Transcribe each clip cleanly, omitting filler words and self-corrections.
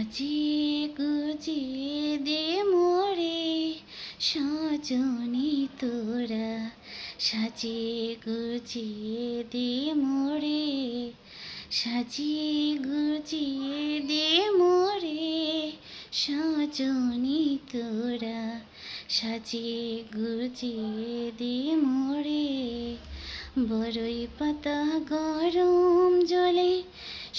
সাজিয়ে গুজিয়ে দে মোরে সজনী তোরা, সাজিয়ে গুজিয়ে দে মোরে, সাজিয়ে গুজিয়ে দে মোরে সজনী তোরা, সাজিয়ে গুজিয়ে দে মোরে। বড়ই পাতা গরম জলে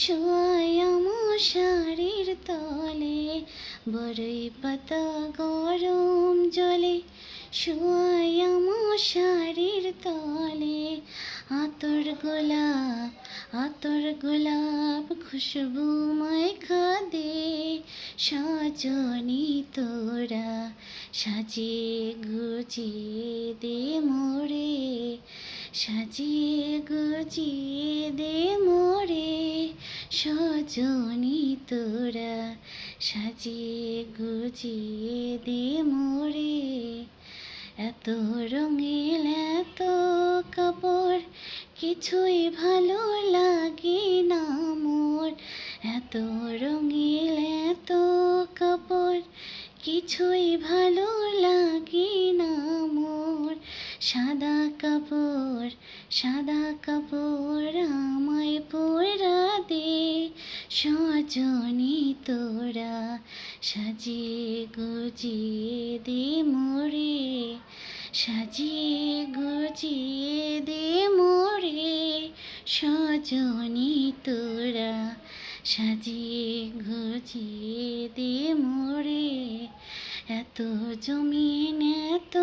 শোয়ায় মশারির তলে, বড়ই পাতা গরম জলে শোয়ায় মশারির তলে। আতর গোলাপ খুশবু মাখা দে সজনী তোরা, সাজিয়ে গুজিয়ে দে মোরে, সাজিয়ে গুজিয়ে দে মোরে সজনী তোরা, সাজিয়ে গুজিয়ে দে মোরে। এত রঙিন এত কাপড় কিছুই ভালো লাগে না মোর, এত রঙিন এত কাপড় কিছুই ভালো লাগে না মোর। সাদা কাপড় আমায় পরা দে সজনী তোরা, সাজিয়ে গুজিয়ে দে মোরে, সাজিয়ে গুজিয়ে দে মোরে সজনী তোরা, সাজিয়ে গুজিয়ে দে মোরে। এত জমিন এত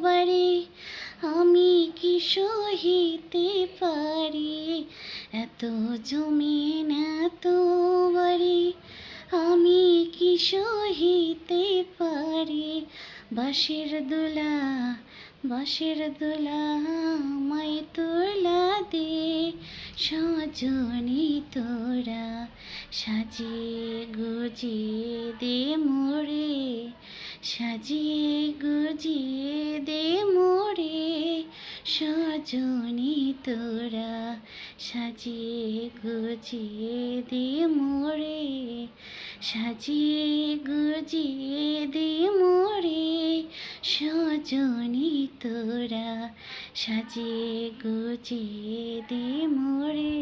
বাড়ি আমি কি সহিতে পারি, এত জমিন এত বাড়ি আমি কি সহিতে পারি। বাঁশের দোলা আমায় তোলা দে সজনী তোরা, সাজিয়ে গুজিয়ে দে মোরে, সাজিয়ে গুজিয়ে দে মোরে সজনী তোরা, সাজিয়ে গুজিয়ে দে মোরে, সাজিয়ে গুজিয়ে দে মোরে সজনী তোরা, সাজিয়ে গুজিয়ে দে মোরে।